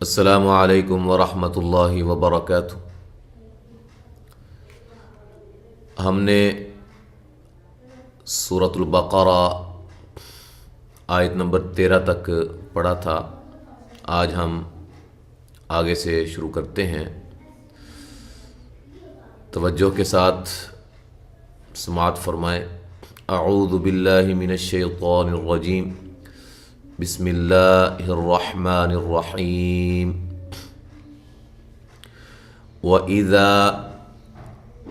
السلام علیکم ورحمۃ اللہ وبرکاتہ۔ ہم نے سورۃ البقرہ آیت نمبر 13 تک پڑھا تھا۔ آج ہم آگے سے شروع کرتے ہیں۔ توجہ کے ساتھ سماعت فرمائیں۔ اعوذ باللہ من الشیطان الرجیم، بسم اللہ الرحمن الرحیم۔ وَإِذَا،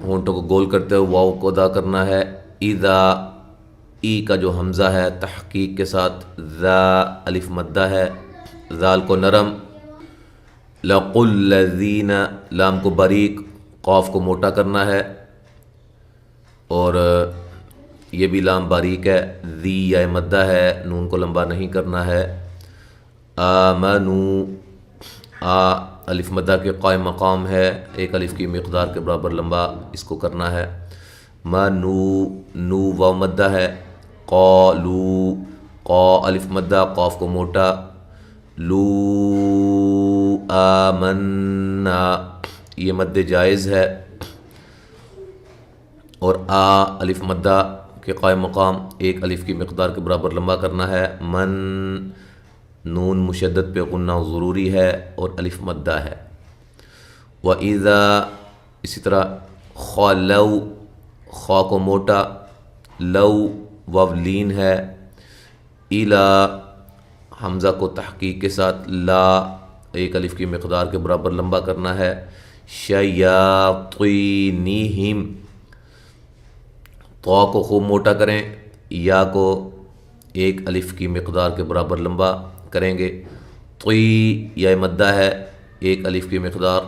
ہونٹوں کو گول کرتے ہوئے واو کو ادا کرنا ہے۔ اذا، ای کا جو حمزہ ہے تحقیق کے ساتھ، ذا الف مدہ ہے، ذال کو نرم۔ لَقُ الَّذِينَ، لام کو باریک، قاف کو موٹا کرنا ہے، اور یہ بھی لام باریک ہے۔ ذی یا مدہ ہے، نون کو لمبا نہیں کرنا ہے۔ آمنو، آ الف مدہ کے قائم مقام ہے، ایک الف کی مقدار کے برابر لمبا اس کو کرنا ہے۔ منو، نو واو مدہ ہے۔ قالو، قا الف مدہ، قاف کو موٹا۔ لو آمنا، یہ مد جائز ہے، اور آ الف مدہ کے قائم مقام ایک الف کی مقدار کے برابر لمبا کرنا ہے۔ من، نون مشدد پہ غنہ ضروری ہے اور الف مدہ ہے۔ وَإِذَا، اسی طرح خَلَوْ، خا کو موٹا، لو واو لین ہے۔ إِلَى، حمزہ کو تحقیق کے ساتھ، لا ایک الف کی مقدار کے برابر لمبا کرنا ہے۔ شَيَاطِينِهِمْ، تو کو خوب موٹا کریں، یا کو ایک الف کی مقدار کے برابر لمبا کریں گے۔ طی یا مدہ ہے، ایک الف کی مقدار۔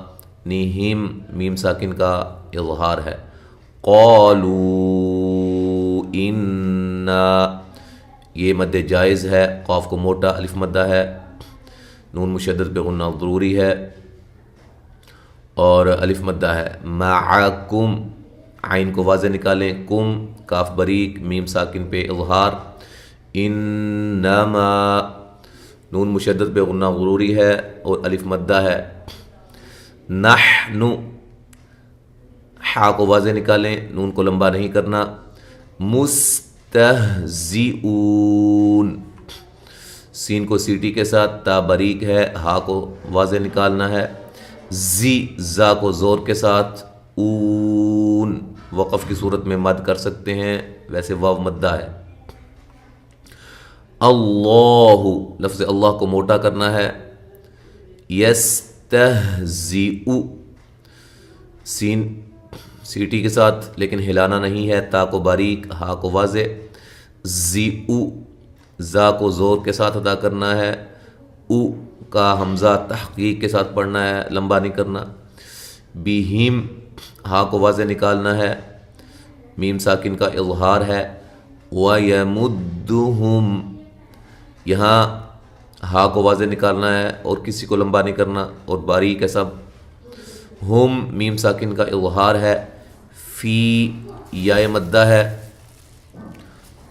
نیہم، میم ساکن کا اظہار ہے۔ قالو انا، یہ مد جائز ہے، قاف کو موٹا، الف مدہ ہے، نون مشدد پہ غنہ ضروری ہے اور الف مدہ ہے۔ معکم، عین کو واضح نکالیں، کم کاف بریک، میم ساکن پہ اظہار۔ انما، نون مشدد پہ غنہ ضروری ہے اور الف مدہ ہے۔ نحن، حا کو واضح نکالیں، نون کو لمبا نہیں کرنا۔ مستہزئون، سین کو سیٹی کے ساتھ، تا باریک ہے، ہا کو واضح نکالنا ہے۔ زی، زا کو زور کے ساتھ، اون وقف کی صورت میں مد کر سکتے ہیں، ویسے واو مدہ ہے۔ اللہ، لفظ اللہ کو موٹا کرنا ہے۔ یستہزئ، سین سیٹی کے ساتھ لیکن ہلانا نہیں ہے، تا کو باریک، ہا کو واضح۔ زئ، زا کو زور کے ساتھ ادا کرنا ہے، او کا حمزہ تحقیق کے ساتھ پڑھنا ہے، لمبا نہیں کرنا۔ بہم، ہا کو واضح نکالنا ہے، میم ساکن کا اظہار ہے۔ وَيَمُدُّهُمْ، یہاں ہا کو واضح نکالنا ہے اور کسی کو لمبا نہیں کرنا اور باریک ہے سب۔ ہم، میم ساکن کا اظہار ہے۔ فی، یا مدہ ہے۔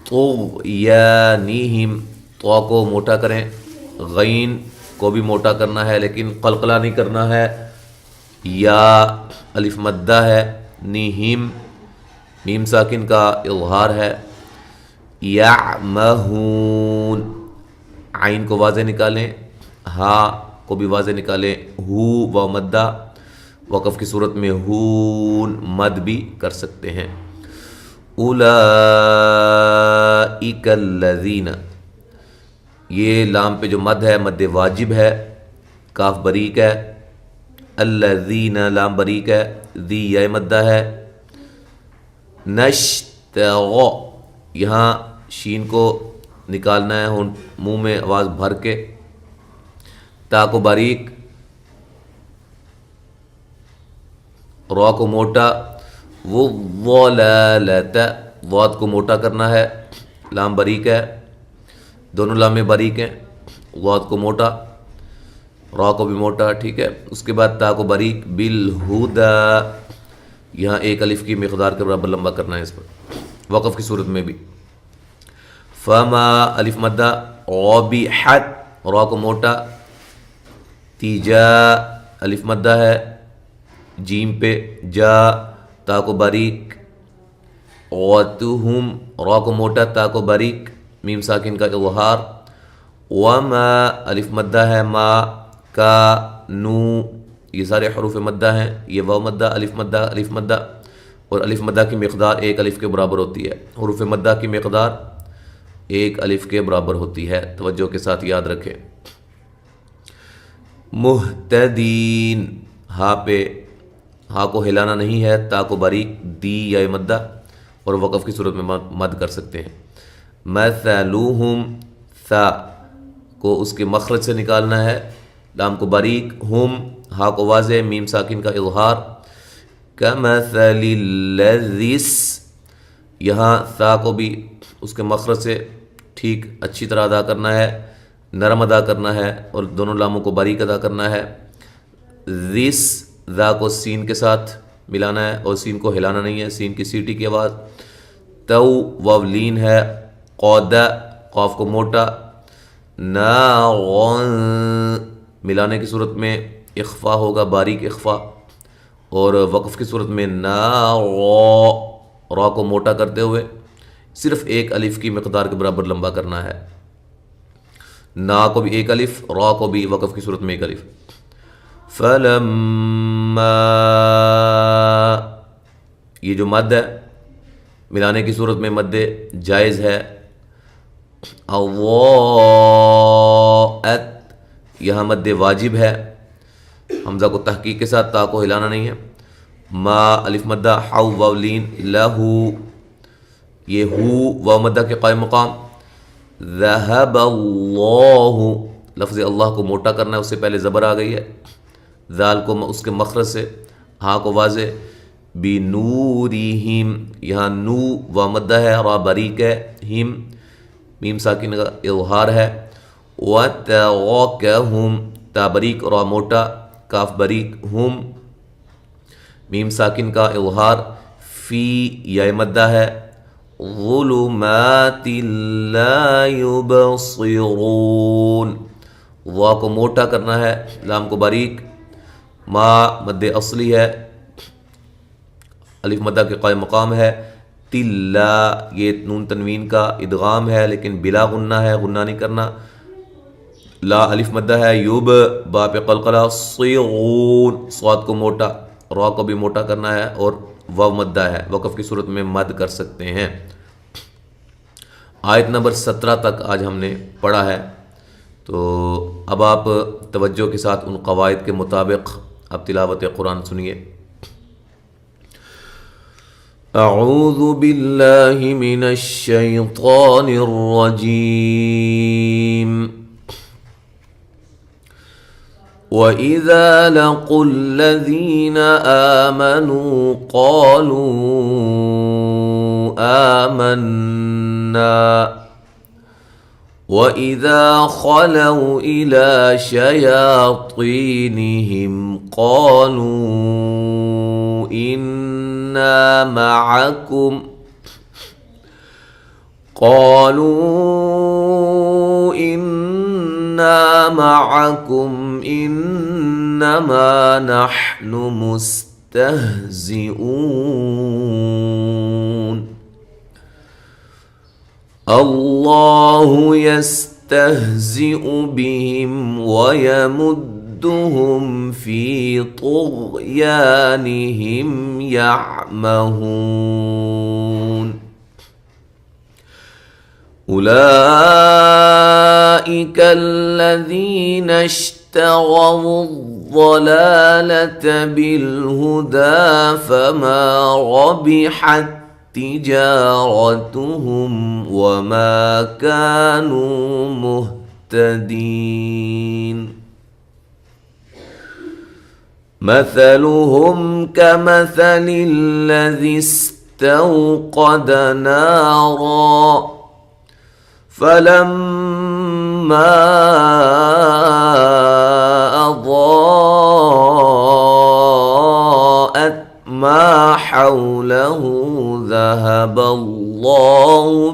طغیانہم، تو کو موٹا کریں، غین کو بھی موٹا کرنا ہے لیکن قلقلہ نہیں کرنا ہے۔ یا الف مدہ ہے۔ نیہم، میم ساکن کا اظہار ہے۔ یعمہون، عین کو واضح نکالیں، ہا کو بھی واضح نکالیں۔ ہو و مدہ، وقف کی صورت میں ہون مد بھی کر سکتے ہیں۔ اولئک الذین، یہ لام پہ جو مد ہے مد واجب ہے، کاف باریک ہے۔ الذین، لام باریک ہے، ذی یا مدہ ہے۔ نشتغ، یہاں شین کو نکالنا ہے منہ میں آواز بھر کے، تا کو باریک، را کو موٹا۔ وہ ضلالت، ضاد کو موٹا کرنا ہے، لام باریک ہے، دونوں لامیں باریک ہیں، ضاد کو موٹا، را کو بھی موٹا، ٹھیک ہے۔ اس کے بعد تا کو باریک۔ بالہدی، یہاں ایک الف کی مقدار کے برابر لمبا کرنا ہے اس پر، وقف کی صورت میں بھی۔ فما، الف مدہ۔ ربحت، را کو موٹا، تیجا الف مدہ ہے جیم پہ، جا تا کو باریک، غتہم را کو موٹا تا کو باریک، میم ساکن کا اظہار، وما الف مدہ ہے، ما کا نو یہ سارے حروف مدہ ہیں، یہ واو مدہ الف مدہ، اور الف مدہ کی مقدار ایک الف کے برابر ہوتی ہے، حروف مدہ کی مقدار ایک الف کے برابر ہوتی ہے، توجہ کے ساتھ یاد رکھیں۔ مہتدین ہا پہ، ہا کو ہلانا نہیں ہے، تا کو باریک، دی یا مدہ، اور وقف کی صورت میں مد کر سکتے ہیں۔ مثلہم ثا کو اس کے مخرج سے نکالنا ہے، لام کو باریک، ہم ہا کو واضح، میم ساکن کا اظہار، کمثل الذی، یہاں ثا کو بھی اس کے مخرج سے ٹھیک اچھی طرح ادا کرنا ہے، نرم ادا کرنا ہے، اور دونوں لاموں کو باریک ادا کرنا ہے۔ ذس ذا کو سین کے ساتھ ملانا ہے اور سین کو ہلانا نہیں ہے، سین کی سیٹی کی آواز۔ تو واو لین ہے، قود قاف کو موٹا، ناغن ملانے کی صورت میں اخفا ہوگا، باریک اخفا، اور وقف کی صورت میں ناغا را کو موٹا کرتے ہوئے صرف ایک الف کی مقدار کے برابر لمبا کرنا ہے، نا کو بھی ایک الف، را کو بھی وقف کی صورت میں ایک الف۔ فلما یہ جو مد ہے ملانے کی صورت میں مد جائز ہے، اضاءت یہاں مد واجب ہے، حمزہ کو تحقیق کے ساتھ، تا کو ہلانا نہیں ہے، ما الف مدہ، حو واو لین، لہو یہ ہو واو مدہ کے قائم مقام، ذہب اللہ لفظ اللہ کو موٹا کرنا ہے، اس سے پہلے زبر آ گئی ہے، ذال کو اس کے مخرج سے، ہاں کو واضح، بنورہم یہاں نو واو مدہ ہے، را باریک ہے، ہم میم ساکن کا اظہار ہے، وترکہم تا باریک را موٹا، کاف باریک، ہم میم ساکن کا اظہار، فی یا مدہ ہے، ظلمات لا یبصرون وا کو موٹا کرنا ہے، لام کو باریک، ما مد اصلی ہے، الف مدہ کے قائم مقام ہے، تلا یہ نون تنوین کا ادغام ہے لیکن بلا غنہ ہے، غنہ نہیں کرنا، لا الف مدہ ہے، یوب با پہ قلقلہ، صیغون صاد کو موٹا، را کو بھی موٹا کرنا ہے، اور واو مدہ ہے، وقف کی صورت میں مد کر سکتے ہیں۔ آیت نمبر 17 تک آج ہم نے پڑھا ہے، تو اب آپ توجہ کے ساتھ ان قواعد کے مطابق اب تلاوت قرآن سنیے۔ اعوذ باللہ من الشیطان الرجیم۔ وَإِذَا لَقُوا الَّذِينَ آمَنُوا قَالُوا آمَنَّا وَإِذَا خَلَوْا إِلَى شَيَاطِينِهِمْ قَالُوا إِنَّا مَعَكُمْ إِنَّمَا نَحْنُ مُسْتَهْزِئُونَ اللہ یستہزئ بہم ویمدہم فی طغیانہم یعمہون اولئک الذین اشتروا الضلالة بالہدى فما ربحت تجارتهم وما كانوا مهتدين مثلهم كمثل الذي استوقد نارا فلما أضاءت ما حوله ذهب الله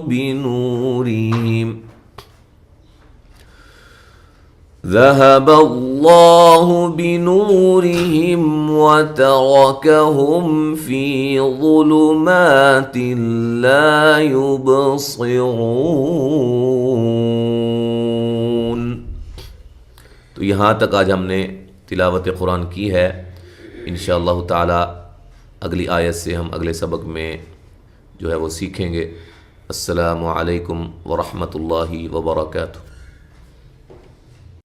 ذهب الله بنورهم وتركهم في ظلمات لا يبصرون۔ تو یہاں تک آج ہم نے تلاوت قرآن کی ہے۔ انشاءاللہ تعالی اگلی آیت سے ہم اگلے سبق میں جو ہے وہ سیکھیں گے۔ السلام علیکم ورحمۃ اللہ وبرکاتہ۔